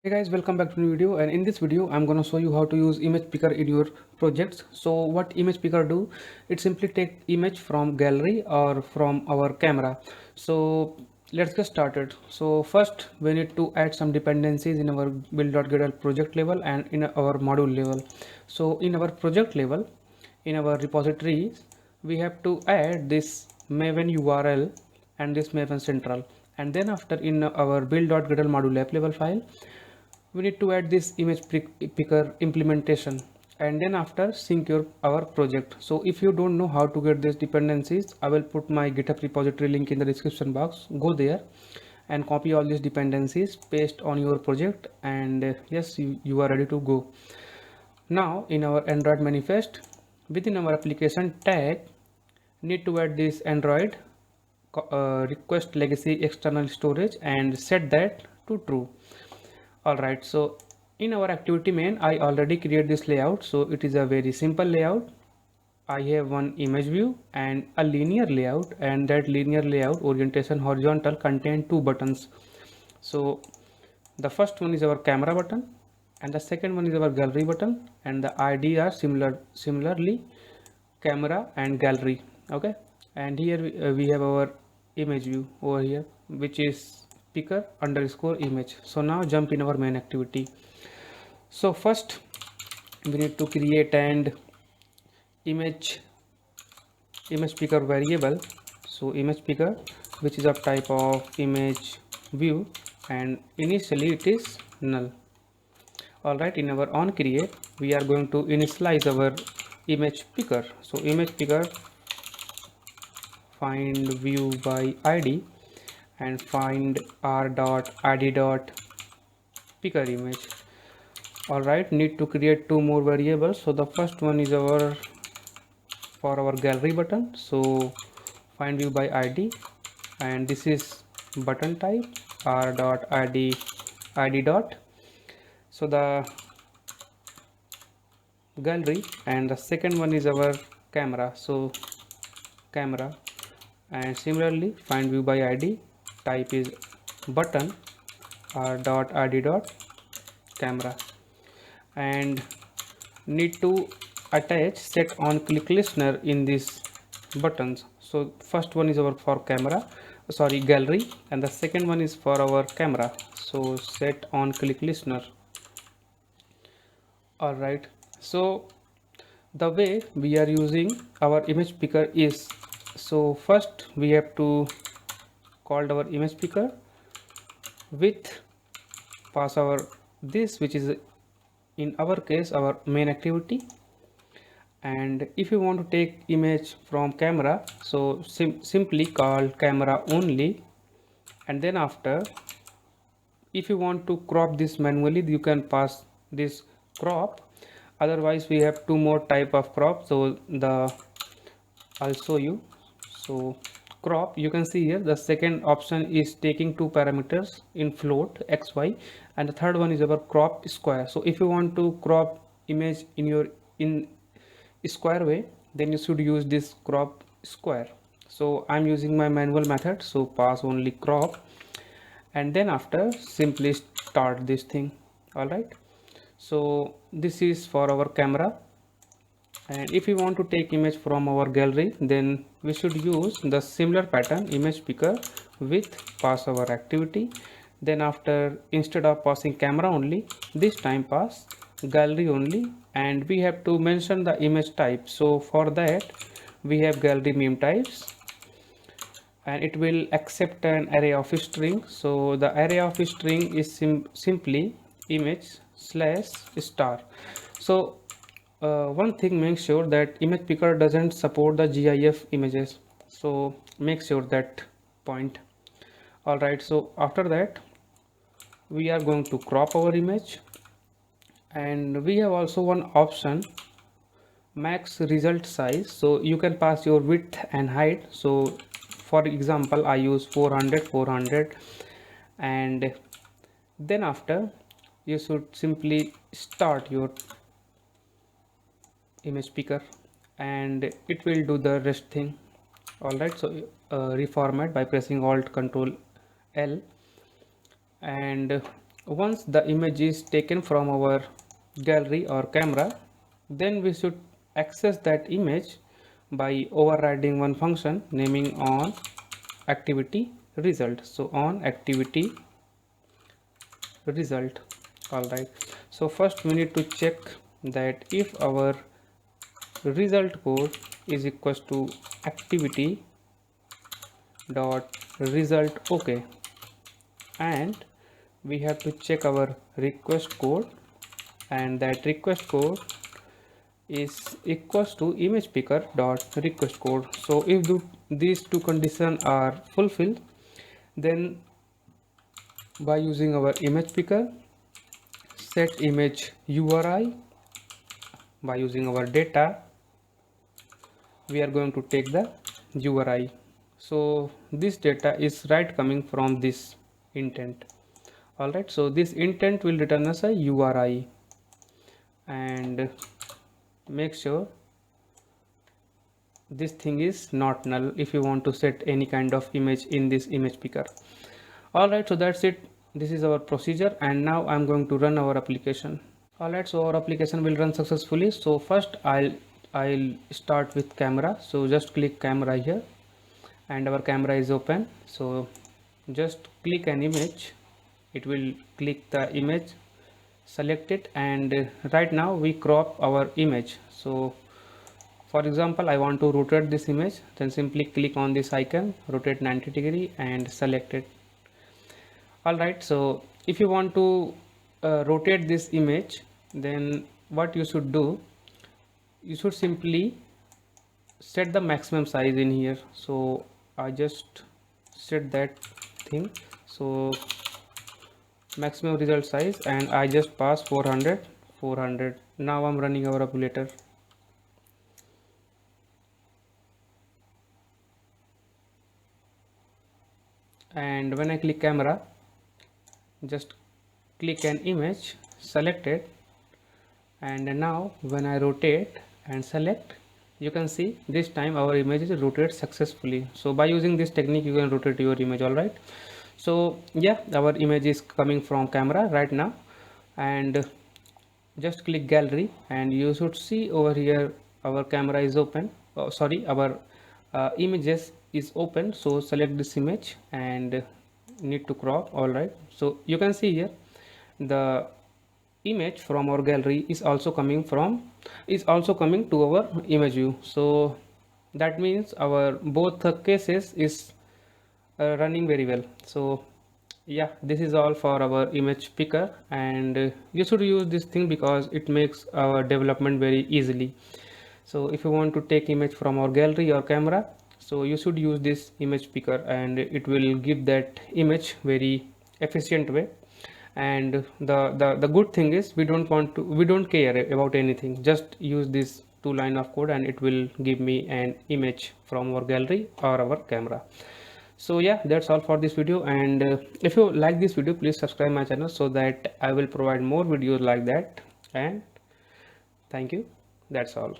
Hey guys, welcome back to new video. And in this video I'm going to show you how to use image picker in your projects. So what image picker do, it simply take image from gallery or from our camera. So let's get started. So first we need to add some dependencies in our build.gradle project level and in our module level. So in our project level, in our repositories, we have to add this maven url and this maven central, and then after in our build.gradle module app level file we need to add this image picker implementation, and then after sync your our project. So if you don't know how to get these dependencies, I will put my GitHub repository link in the description box. Go there and copy all these dependencies, paste on your project, and yes, you are ready to go. Now in our Android manifest, within our application tag, need to add this Android request legacy external storage and set that to true. Alright, so in our activity main I already create this layout. So it is a very simple layout. I have one image view and a linear layout, and that linear layout orientation horizontal contain two buttons. So the first one is our camera button and the second one is our gallery button, and the ID are similarly camera and gallery. Okay, and here we have our image view over here, which is picker underscore image. So now jump in our main activity. So first we need to create an image picker variable. So image picker, which is of type of image view, and initially it is null. All right, in our on create we are going to initialize our image picker. So image picker find view by id and find r dot id dot picker image. All right, need to create two more variables. So the first one is our for our gallery button. So find view by id, and this is button type r dot id dot. So the gallery, and the second one is our camera. So camera, and similarly find view by id, type is button r dot id dot camera, and need to attach set on click listener in these buttons. So first one is our for camera, sorry, gallery, and the second one is for our camera. So set on click listener. All right, so the way we are using our image picker is, so first we have to call our image picker with pass our this, which is in our case our main activity. And if you want to take image from camera, so simply call camera only, and then after if you want to crop this manually you can pass this crop. Otherwise we have two more type of crop, so I'll show you. So crop, you can see here the second option is taking two parameters in float xy, and the third one is our crop square. So if you want to crop image in your in square way, then you should use this crop square. So I'm using my manual method, so pass only crop, and then after simply start this thing. All right, so this is for our camera, and if we want to take image from our gallery, then we should use the similar pattern, image picker with pass our activity. Then after, instead of passing camera only, this time pass gallery only, and we have to mention the image type. So for that we have gallery meme types, and it will accept an array of string. So the array of string is simply image slash star. So one thing, make sure that image picker doesn't support the GIF images, so make sure that point. All right, so after that we are going to crop our image, and we have also one option, max result size. So you can pass your width and height. So for example I use 400, and then after you should simply start your image picker and it will do the rest thing. All right, so reformat by pressing alt control L, and once the image is taken from our gallery or camera, then we should access that image by overriding one function naming on activity result. So on activity result. All right, so first we need to check that if our result code is equals to activity dot result okay, and we have to check our request code, and that request code is equals to image picker dot request code. So if these two conditions are fulfilled, then by using our image picker set image URI, by using our data we are going to take the URI. So this data is right coming from this intent. All right, so this intent will return us a URI, and make sure this thing is not null if you want to set any kind of image in this image picker. All right, so that's it. This is our procedure, and now I'm going to run our application. All right, so our application will run successfully. So first I'll start with camera. So just click camera here, and our camera is open. So just click an image, it will click the image, select it, and right now we crop our image. So for example, I want to rotate this image, then simply click on this icon, rotate 90 degree and select it. All right, so if you want to rotate this image, then what you should do, you should simply set the maximum size in here. So I just set that thing, so maximum result size, and I just pass 400. Now I'm running our emulator. And when I click camera, just click an image, select it, and now when I rotate and select, you can see this time our image is rotated successfully. So by using this technique you can rotate your image. All right, so yeah, our image is coming from camera right now, and just click gallery, and you should see over here our camera is open. Our images is open. So select this image and need to crop. All right, so you can see here the image from our gallery is also coming to our image view. So that means our both cases is running very well. So yeah, this is all for our image picker, and you should use this thing because it makes our development very easily. So if you want to take image from our gallery or camera, so you should use this image picker, and it will give that image very efficient way. And the good thing is we don't care about anything, just use this 2 line of code and it will give me an image from our gallery or our camera. So yeah, that's all for this video, and if you like this video, please subscribe my channel so that I will provide more videos like that. And thank you, that's all.